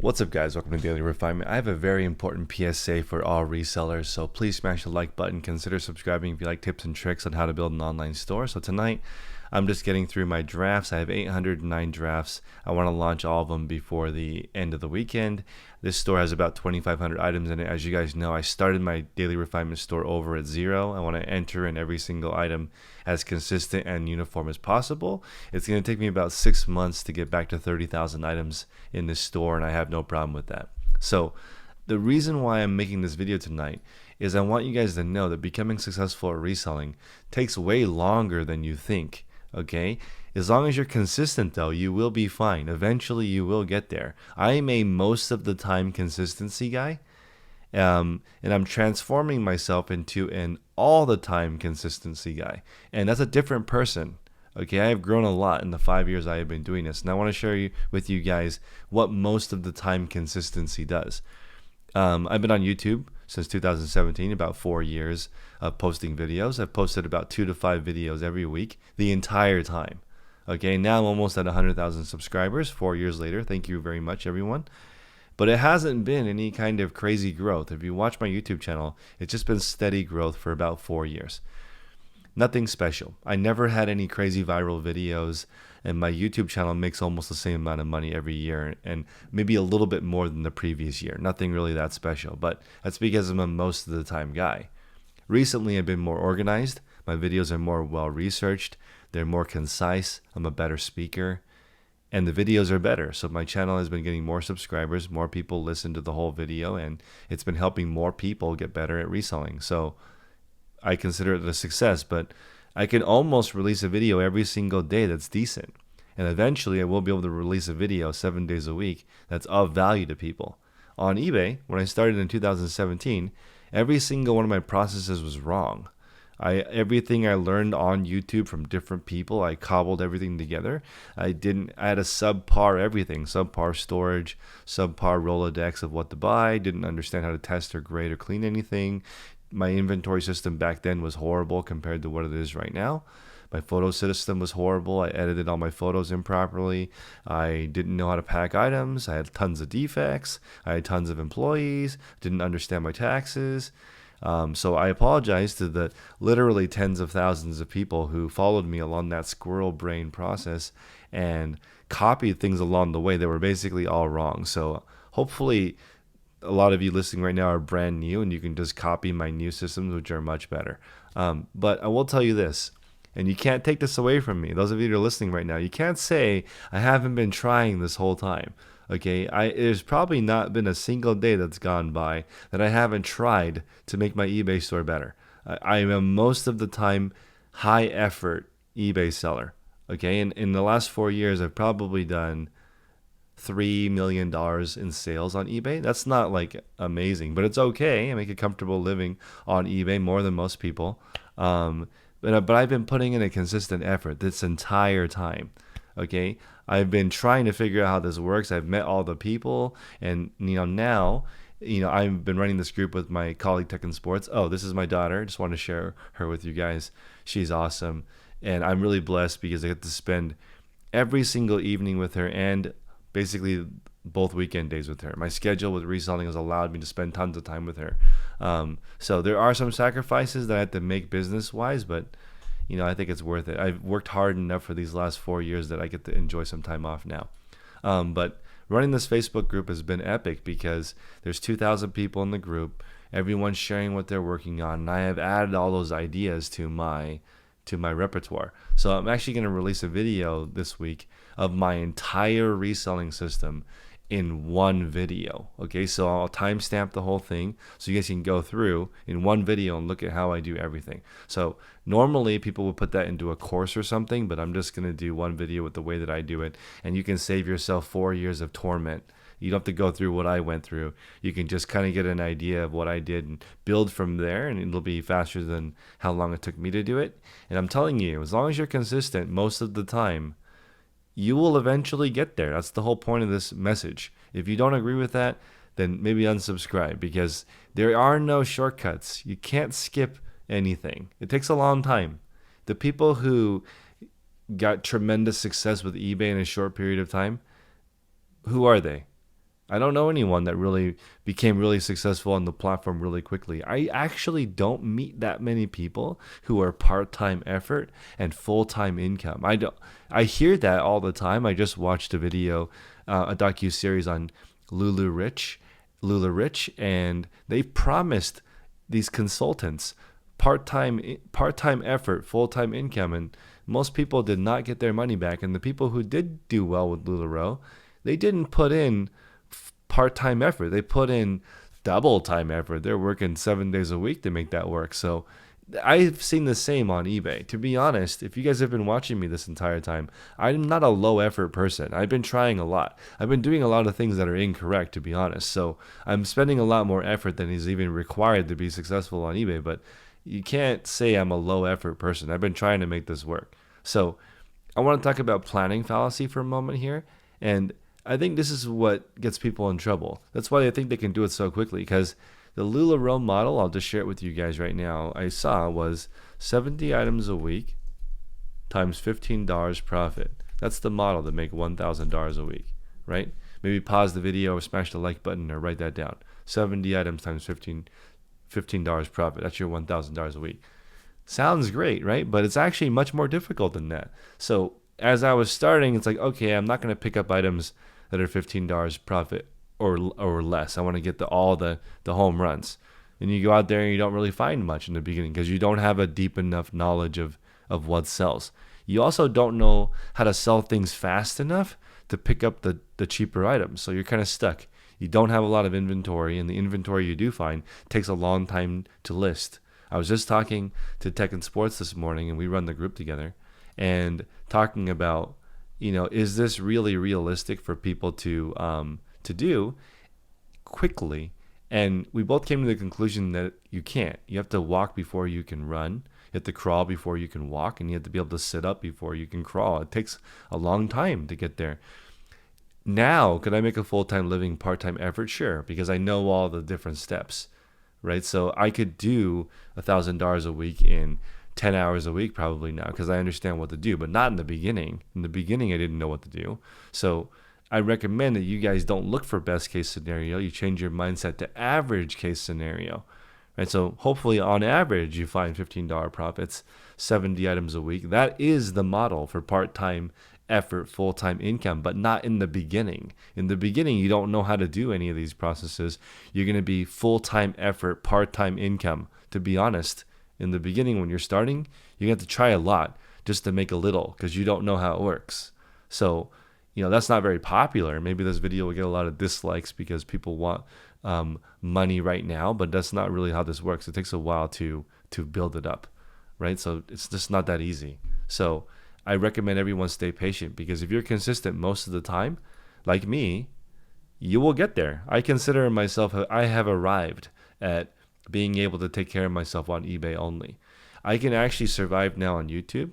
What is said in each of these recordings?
What's up, guys? Welcome to Daily Refinement. I have a very important PSA for all resellers, so please smash the like button. Consider subscribing if you like tips and tricks on how to build an online store. So tonight, I'm just getting through my drafts. I have 809 drafts. I want to launch all of them before the end of the weekend. This store has about 2,500 items in it. As you guys know, I started my Daily Refinement store over at zero. I want to enter in every single item as consistent and uniform as possible. It's going to take me about 6 months to get back to 30,000 items in this store, and I have no problem with that. So the reason why I'm making this video tonight is I want you guys to know that becoming successful at reselling takes way longer than you think. Okay, as long as you're consistent, though, you will be fine. Eventually you will get there. I am a most of the time consistency guy, and I'm transforming myself into an all the time consistency guy, and that's a different person. Okay, I have grown a lot in the 5 years I have been doing this, and I want to share with you guys what most of the time consistency does. I've been on YouTube since 2017, about 4 years of posting videos. I've posted about 2 to 5 videos every week the entire time. Okay, now I'm almost at 100,000 subscribers 4 years later. Thank you very much, everyone. But it hasn't been any kind of crazy growth. If you watch my YouTube channel, it's just been steady growth for about 4 years. Nothing special. I never had any crazy viral videos, and my YouTube channel makes almost the same amount of money every year, and maybe a little bit more than the previous year. Nothing really that special, but that's because I'm a most of the time guy. Recently, I've been more organized. My videos are more well researched. They're more concise. I'm a better speaker, and the videos are better. So my channel has been getting more subscribers. More people listen to the whole video, and it's been helping more people get better at reselling. So I consider it a success, but I can almost release a video every single day that's decent. And eventually I will be able to release a video 7 days a week that's of value to people. On eBay, when I started in 2017, every single one of my processes was wrong. Everything I learned on YouTube from different people, I cobbled everything together. I had a subpar everything, subpar storage, subpar Rolodex of what to buy, didn't understand how to test or grade or clean anything. My inventory system back then was horrible compared to what it is right now. My photo system was horrible. I edited all my photos improperly. I didn't know how to pack items. I had tons of defects. I had tons of employees. Didn't understand my taxes. So I apologize to the literally tens of thousands of people who followed me along that squirrel brain process and copied things along the way that were basically all wrong. So hopefully a lot of you listening right now are brand new and you can just copy my new systems, which are much better. But I will tell you this, and you can't take this away from me. Those of you that are listening right now, you can't say I haven't been trying this whole time. Okay, there's probably not been a single day that's gone by that I haven't tried to make my eBay store better. I am a most of the time high effort eBay seller. Okay, and in the last 4 years, I've probably done $3 million in sales on eBay. That's not like amazing, but it's okay. I make a comfortable living on eBay, more than most people. But I've been putting in a consistent effort this entire time. Okay, I've been trying to figure out how this works. I've met all the people, and now I've been running this group with my colleague Tech and Sports. Oh, this is my daughter. Just want to share her with you guys. She's awesome, and I'm really blessed because I get to spend every single evening with her and basically both weekend days with her. My schedule with reselling has allowed me to spend tons of time with her. So there are some sacrifices that I have to make business-wise, but I think it's worth it. I've worked hard enough for these last 4 years that I get to enjoy some time off now. But running this Facebook group has been epic because there's 2,000 people in the group. Everyone's sharing what they're working on, and I have added all those ideas to my repertoire. So I'm actually going to release a video this week of my entire reselling system in one video. Okay, so I'll timestamp the whole thing so you guys can go through in one video and look at how I do everything. So normally people would put that into a course or something, but I'm just going to do one video with the way that I do it, and you can save yourself 4 years of torment. You don't have to go through what I went through. You can just kind of get an idea of what I did and build from there, and it'll be faster than how long it took me to do it. And I'm telling you, as long as you're consistent most of the time, you will eventually get there. That's the whole point of this message. If you don't agree with that, then maybe unsubscribe, because there are no shortcuts. You can't skip anything. It takes a long time. The people who got tremendous success with eBay in a short period of time, who are they? I don't know anyone that really became really successful on the platform really quickly. I actually don't meet that many people who are part-time effort and full-time income. I hear that all the time. I just watched a video, a docu-series on Lulu Rich, and they promised these consultants part-time effort, full-time income, and most people did not get their money back. And the people who did do well with LuLaRoe, they didn't put in part-time effort. They put in double time effort. They're working 7 days a week to make that work. So I've seen the same on eBay. To be honest, if you guys have been watching me this entire time, I'm not a low effort person. I've been trying a lot. I've been doing a lot of things that are incorrect, to be honest. So I'm spending a lot more effort than is even required to be successful on eBay. But you can't say I'm a low effort person. I've been trying to make this work. So I want to talk about planning fallacy for a moment here. And I think this is what gets people in trouble. That's why they think they can do it so quickly, because the LuLaRoe model, I'll just share it with you guys right now, I saw was 70 items a week times $15 profit. That's the model to make $1,000 a week, right? Maybe pause the video or smash the like button or write that down. 70 items times $15 profit. That's your $1,000 a week. Sounds great, right? But it's actually much more difficult than that. So as I was starting, it's like, okay, I'm not going to pick up items that are $15 profit or less. I want to get all the home runs. And you go out there and you don't really find much in the beginning because you don't have a deep enough knowledge of what sells. You also don't know how to sell things fast enough to pick up the cheaper items. So you're kind of stuck. You don't have a lot of inventory, and the inventory you do find takes a long time to list. I was just talking to Tech and Sports this morning, and we run the group together, and talking about, is this really realistic for people to do quickly? And we both came to the conclusion that you can't. You have to walk before you can run. You have to crawl before you can walk, and you have to be able to sit up before you can crawl. It takes a long time to get there. Now, could I make a full-time living, part-time effort? Sure, because I know all the different steps, right? So I could do $1,000 a week in 10 hours a week probably now, because I understand what to do, but not in the beginning. In the beginning, I didn't know what to do. So I recommend that you guys don't look for best case scenario. You change your mindset to average case scenario, right? So hopefully on average, you find $15 profits, 70 items a week. That is the model for part-time effort, full-time income, but not in the beginning. In the beginning, you don't know how to do any of these processes. You're going to be full-time effort, part-time income. To be honest, in the beginning, when you're starting, you have to try a lot just to make a little, because you don't know how it works. So, that's not very popular. Maybe this video will get a lot of dislikes because people want money right now, but that's not really how this works. It takes a while to build it up, right? So it's just not that easy. So I recommend everyone stay patient, because if you're consistent most of the time, like me, you will get there. I consider myself, I have arrived at being able to take care of myself on eBay only. I can actually survive now on YouTube,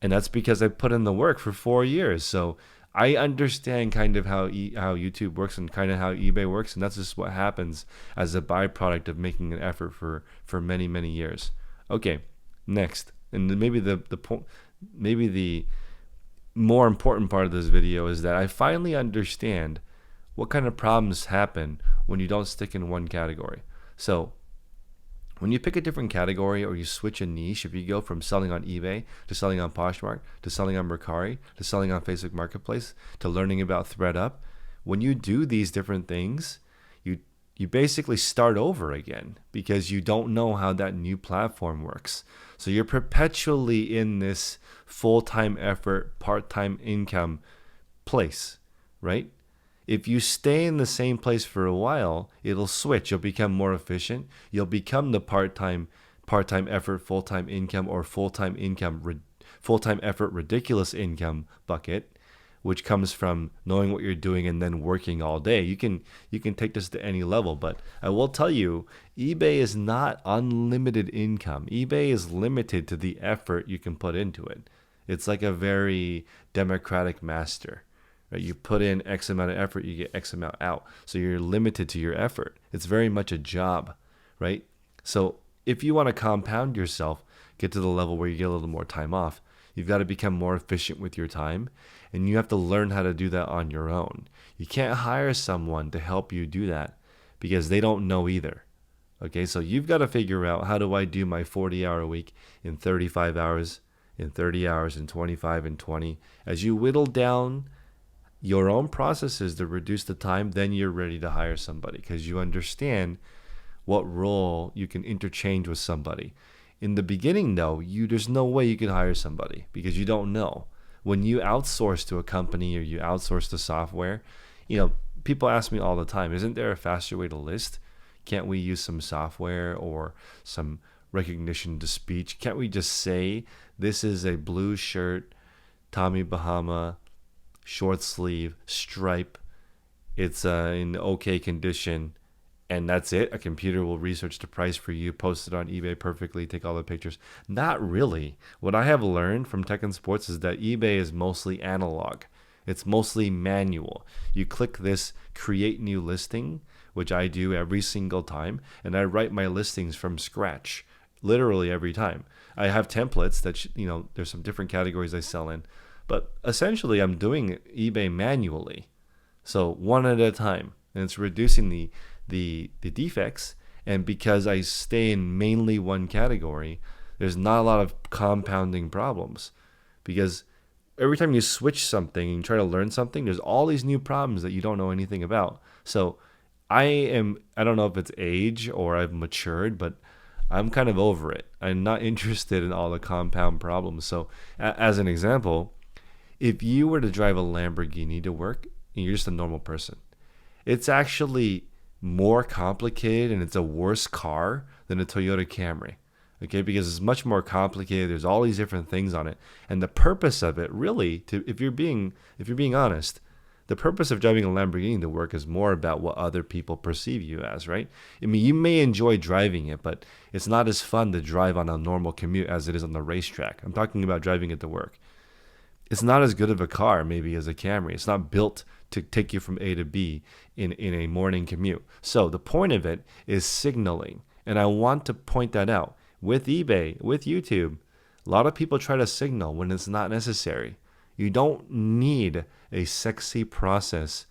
and that's because I put in the work for 4 years. So I understand kind of how YouTube works and kind of how eBay works, and that's just what happens as a byproduct of making an effort for many, many years. Okay, next, and maybe the more important part of this video is that I finally understand what kind of problems happen when you don't stick in one category. So when you pick a different category or you switch a niche, if you go from selling on eBay to selling on Poshmark to selling on Mercari to selling on Facebook Marketplace to learning about ThreadUp, when you do these different things, you basically start over again because you don't know how that new platform works. So you're perpetually in this full-time effort, part-time income place, right? If you stay in the same place for a while, it'll switch. You'll become more efficient. You'll become the part-time effort, full-time income, or full-time effort, ridiculous income bucket, which comes from knowing what you're doing and then working all day. You can take this to any level, but I will tell you, eBay is not unlimited income. eBay is limited to the effort you can put into it. It's like a very democratic master. Right? You put in X amount of effort, you get X amount out. So you're limited to your effort. It's very much a job, right? So if you want to compound yourself, get to the level where you get a little more time off, You've got to become more efficient with your time, and you have to learn how to do that on your own. You can't hire someone to help you do that because they don't know either. Okay, so you've got to figure out, how do I do my 40-hour week in 35 hours, in 30 hours, in 25, and 20? As you whittle down your own processes to reduce the time, then you're ready to hire somebody because you understand what role you can interchange with somebody. In the beginning, though, there's no way you could hire somebody because you don't know. When you outsource to a company or you outsource the software, people ask me all the time, isn't there a faster way to list? Can't we use some software or some recognition to speech? Can't we just say, this is a blue shirt, Tommy Bahama, short sleeve, stripe, it's in okay condition, and that's it? A computer will research the price for you, post it on eBay perfectly, take all the pictures. Not really. What I have learned from tech and sports is that eBay is mostly analog. It's mostly manual. You click this create new listing, which I do every single time, and I write my listings from scratch, literally every time. I have templates that, there's some different categories I sell in, but essentially I'm doing eBay manually. So one at a time, and it's reducing the defects. And because I stay in mainly one category, there's not a lot of compounding problems, because every time you switch something and you try to learn something, there's all these new problems that you don't know anything about. So I don't know if it's age or I've matured, but I'm kind of over it. I'm not interested in all the compound problems. So as an example, if you were to drive a Lamborghini to work and you're just a normal person, it's actually more complicated and it's a worse car than a Toyota Camry. Okay, because it's much more complicated. There's all these different things on it. And the purpose of it, really, if you're being honest, the purpose of driving a Lamborghini to work is more about what other people perceive you as, right? I mean, you may enjoy driving it, but it's not as fun to drive on a normal commute as it is on the racetrack. I'm talking about driving it to work. It's not as good of a car, maybe, as a Camry. It's not built to take you from A to B in a morning commute. So the point of it is signaling. And I want to point that out. With eBay, with YouTube, a lot of people try to signal when it's not necessary. You don't need a sexy process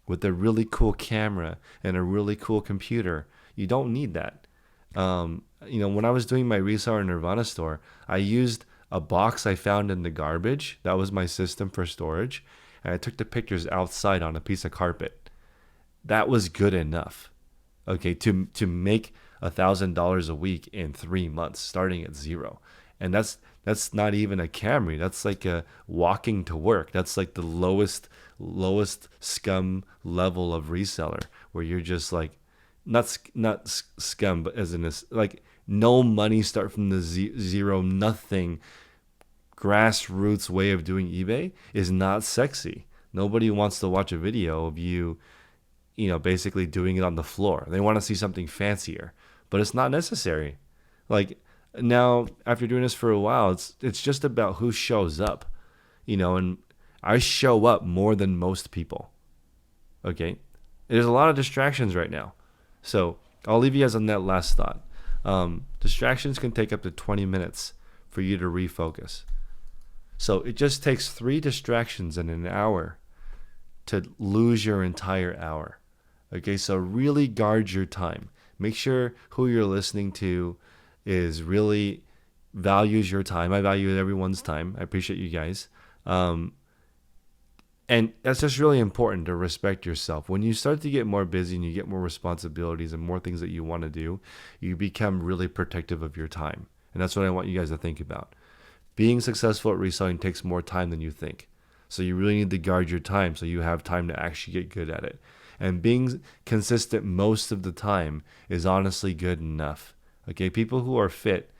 with a really cool camera and a really cool computer. You don't need that. When I was doing my reseller Nirvana store, I used a box I found in the garbage. That was my system for storage. And I took the pictures outside on a piece of carpet. That was good enough, okay, to make $1,000 a week in 3 months, starting at zero. And that's not even a Camry. That's like a walking to work. That's like the lowest scum level of reseller, where you're just like, not scum, but as in like no money, start from the zero, nothing. Grassroots way of doing eBay is not sexy. Nobody wants to watch a video of you, basically doing it on the floor. They want to see something fancier, but it's not necessary. Like, now, after doing this for a while, it's just about who shows up, and I show up more than most people. Okay, there's a lot of distractions right now, so I'll leave you guys on that last thought. Distractions can take up to 20 minutes for you to refocus. So it just takes 3 distractions in an hour to lose your entire hour. Okay, so really guard your time. Make sure who you're listening to is really values your time. I value everyone's time. I appreciate you guys. And that's just really important, to respect yourself. When you start to get more busy and you get more responsibilities and more things that you want to do, you become really protective of your time. And that's what I want you guys to think about. Being successful at reselling takes more time than you think. So you really need to guard your time so you have time to actually get good at it. And being consistent most of the time is honestly good enough. Okay, people who are fit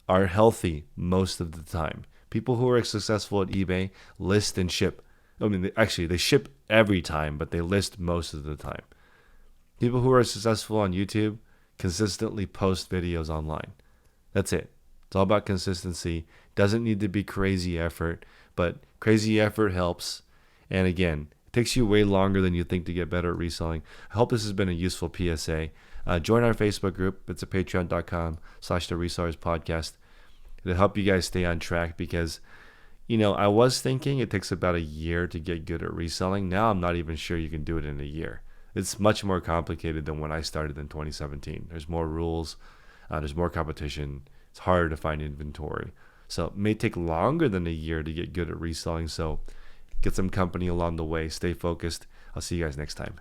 are healthy most of the time. People who are successful at eBay list and ship. I mean, they ship every time, but they list most of the time. People who are successful on YouTube consistently post videos online. That's it. It's all about consistency. Doesn't need to be crazy effort, but crazy effort helps. And again, it takes you way longer than you think to get better at reselling. I hope this has been a useful PSA. Join our Facebook group. It's at patreon.com/the Resellers Podcast. It'll help you guys stay on track because, I was thinking it takes about a year to get good at reselling. Now I'm not even sure you can do it in a year. It's much more complicated than when I started in 2017. There's more rules, there's more competition. It's harder to find inventory. So it may take longer than a year to get good at reselling. So get some company along the way. Stay focused. I'll see you guys next time.